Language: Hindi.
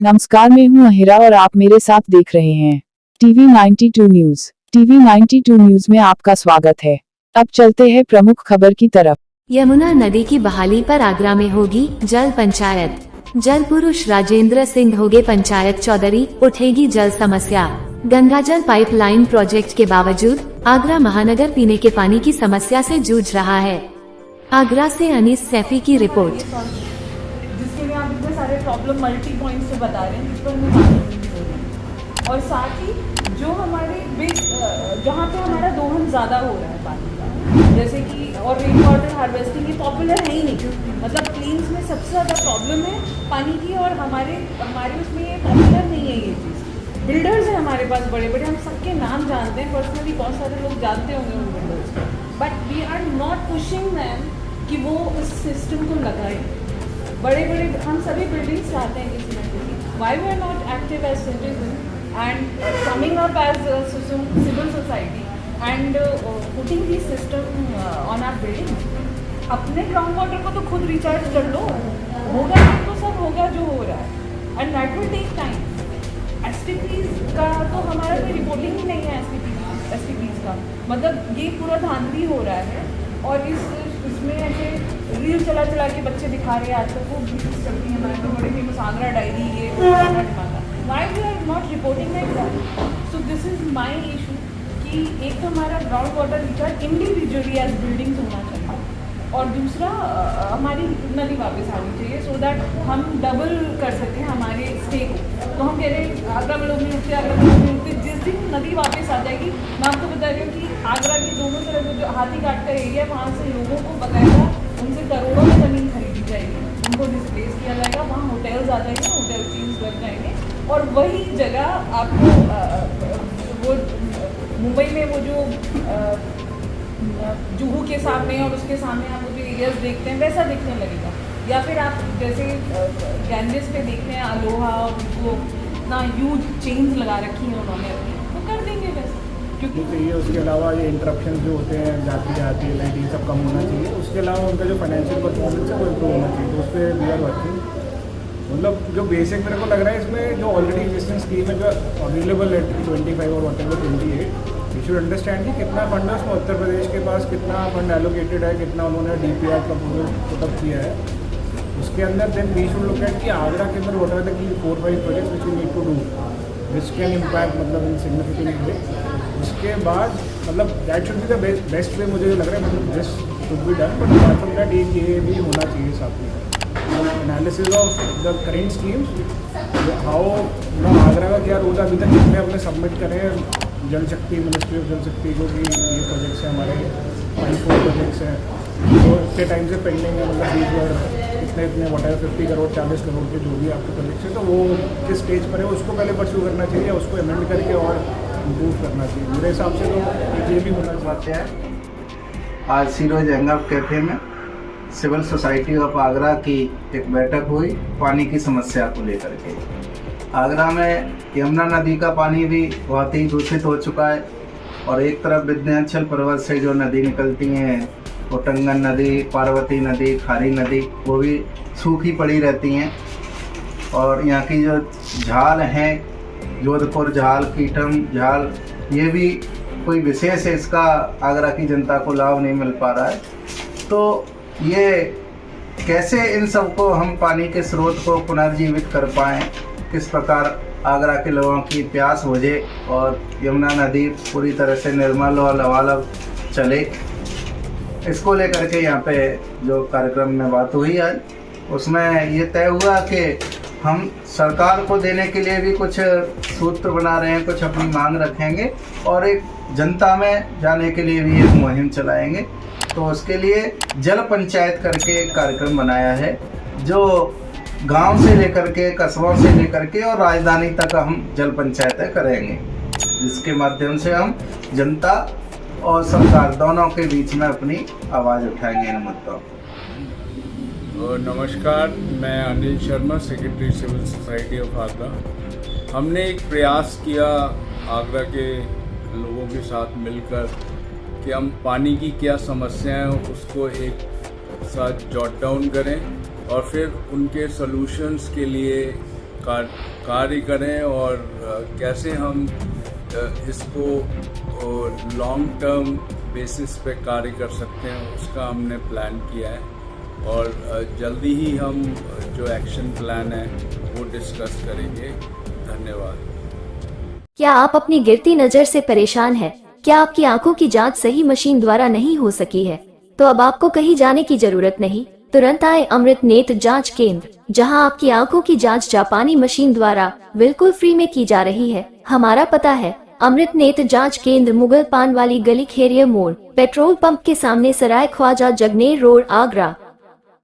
नमस्कार, मैं हूं अहिरा और आप मेरे साथ देख रहे हैं टीवी 92 न्यूज। टीवी 92 न्यूज में आपका स्वागत है। अब चलते हैं प्रमुख खबर की तरफ। यमुना नदी की बहाली पर आगरा में होगी जल पंचायत। जल पुरुष राजेंद्र सिंह होंगे पंचायत चौधरी, उठेगी जल समस्या। गंगाजल पाइपलाइन प्रोजेक्ट के बावजूद आगरा महानगर पीने के पानी की समस्या से जूझ रहा है। आगरा से अनीस सैफी की रिपोर्ट। जिसके लिए आप इतने सारे प्रॉब्लम मल्टी पॉइंट से बता रहे हैं, जिस पर हमें बात करनी है। और साथ ही जो हमारे जहाँ पे हमारा दोहन ज़्यादा हो रहा है पानी का, जैसे कि और रेन वाटर हार्वेस्टिंग ये पॉपुलर है ही नहीं। मतलब प्लेन्स में सबसे ज़्यादा प्रॉब्लम है पानी की, और हमारे उसमें ये पॉपुलर नहीं है ये चीज़। बिल्डर्स हैं हमारे पास बड़े बड़े, हम सबके नाम जानते हैं पर्सनली, बहुत सारे लोग जानते होंगे उन बिल्डर्स को, but we are not pushing them कि वो इस सिस्टम को लगाएं। बड़े बड़े हम सभी बिल्डिंग्स चाहते हैं किसी न किसी। Why we are not active as citizen and coming up as civil society and putting this system on our building. अपने ग्राउंड वाटर को तो खुद रिचार्ज कर लो, होगा तो सब होगा जो हो रहा है, and that will take time. STPs का तो हमारा कोई रिपोर्टिंग ही नहीं है। एसटीपीज का मतलब ये पूरा धांधली हो रहा है, और इसमें ऐसे रील चला के बच्चे दिखा रहे हैं आजकल। वो रील्स चलती हैं हमारे तो बड़ी फेमस, आगरा डायरी, ये आगरा धमाका। Why we are not reporting like that? So this is my issue कि एक तो हमारा ground water recharge individually as buildings होना चाहिए, और दूसरा हमारी नदी वापस आनी चाहिए, सो दैट हम डबल कर सकें हमारे स्टे को। तो हम कह रहे हैं आगरा में लोग नहीं उठते, आगरा में लोग नहीं उठते। जिस दिन नदी वापस आ जाएगी, मैं आपको बता रही हूँ कि आगरा के दोनों तरफ जो हाथी घाट का एरिया, वहाँ से लोगों को बकायदा उनसे करोड़ों में ज़मीन खरीदी जाएगी, उनको डिस्प्लेस किया जाएगा, वहाँ होटल्स आ जाएंगे, होटल चेन्स लग जाएंगे, और वही जगह आपको वो मुंबई में वो जो जुहू के सामने और उसके सामने आप जो एरियाज देखते हैं वैसा दिखने लगेगा। या फिर आप जैसे गैंजेस पे देखते हैं अलोहा, और उनको इतना ह्यूज चेन्स लगा रखी हैं उन्होंने अपनी, तो कर देंगे वैसे। क्योंकि चाहिए उसके अलावा ये इंटरप्शन जो होते हैं जाती है लाइट, ये सब कम होना चाहिए। उसके अलावा उनका जो फाइनेंशियल परफॉर्मेंस है वो इम्प्रूव होना चाहिए, तो उस पर वी आर वर्किंग। मतलब जो बेसिक मेरे को लग रहा है इसमें जो ऑलरेडी एग्जिस्टिंग स्कीम है, जो अवेलेबल है 25 और what ever 28, you should understand कि कितना फंड है उसमें, उत्तर प्रदेश के पास कितना फंड एलोकेटेड है, कितना उन्होंने DPR का पुटअप किया है उसके अंदर। Then we should look at कि आगरा के अंदर what are the 4-5 projects which we need to do which can impact मतलब इन सिग्निफिकेंट वे। उसके बाद मतलब that should be the best way, मुझे लग रहा है। मतलब this should be done, but apart from that ये भी होना चाहिए साथ में analysis of the current schemes, how Agra का क्या रोल है अभी तक, जितने हमने सबमिट करें जल शक्ति, मिनिस्ट्री ऑफ जल शक्ति को भी ये प्रोजेक्ट्स हैं हमारे 5-4 प्रोजेक्ट्स हैं, तो इतने टाइम से पेंडिंग है। मतलब 20 बार इतने वॉट एवर 50 करोड़ 40 करोड़ के जो भी आपके प्रोजेक्ट्स हैं, तो वो किस स्टेज पर है उसको पहले परस्यू करना चाहिए, उसको अमेंड करके और इम्प्रूव करना चाहिए। मेरे हिसाब से तो ये भी होना चाहिए। आज सीरोज एंगअप कैफे में सिविल सोसाइटी ऑफ आगरा की एक बैठक हुई पानी की समस्या को लेकर के। आगरा में यमुना नदी का पानी भी बहुत ही दूषित हो चुका है, और एक तरफ विंध्याचल पर्वत से जो नदी निकलती हैं, उटंगन नदी, पार्वती नदी, खारी नदी, वो भी सूखी पड़ी रहती हैं। और यहाँ की जो झाल हैं, जोधपुर झाल, कीटम झाल, ये भी कोई विशेष इसका आगरा की जनता को लाभ नहीं मिल पा रहा है। तो ये कैसे इन सबको हम पानी के स्रोत को पुनर्जीवित कर पाएँ, किस प्रकार आगरा के लोगों की प्यास बुझे और यमुना नदी पूरी तरह से निर्मल और लबालब चले, इसको लेकर के यहाँ पे जो कार्यक्रम में बात हुई आज, उसमें ये तय हुआ कि हम सरकार को देने के लिए भी कुछ सूत्र बना रहे हैं, कुछ अपनी मांग रखेंगे, और एक जनता में जाने के लिए भी एक मुहिम चलाएंगे। तो उसके लिए जल पंचायत करके एक कार्यक्रम बनाया है, जो गांव से लेकर के, कस्बों से लेकर के और राजधानी तक हम जल पंचायतें करेंगे, जिसके माध्यम से हम जनता और सरकार दोनों के बीच में अपनी आवाज़ उठाएंगे इन मुद्दों। नमस्कार, मैं Anil Sharma, secretary civil society of Agra. हमने एक प्रयास किया आगरा के लोगों के साथ मिलकर कि हम पानी की क्या समस्याएं हैं उसको एक साथ जॉट डाउन करें और फिर उनके सॉल्यूशंस के लिए कार्य करें और कैसे हम इसको लॉन्ग टर्म बेसिस पे कार्य कर सकते हैं, उसका हमने प्लान किया है और जल्दी ही हम जो एक्शन प्लान है वो डिस्कस करेंगे। धन्यवाद। क्या आप अपनी गिरती नज़र से परेशान हैं? क्या आपकी आंखों की जांच सही मशीन द्वारा नहीं हो सकी है? तो अब आपको कहीं जाने की जरूरत नहीं। तुरंत आए अमृत नेत्र जांच केंद्र, जहां आपकी आंखों की जांच जापानी मशीन द्वारा बिल्कुल फ्री में की जा रही है। हमारा पता है अमृत नेत्र जांच केंद्र, मुगल पान वाली गली, खेरिया मोड़, पेट्रोल पंप के सामने, सराय ख्वाजा जगनेर रोड, आगरा।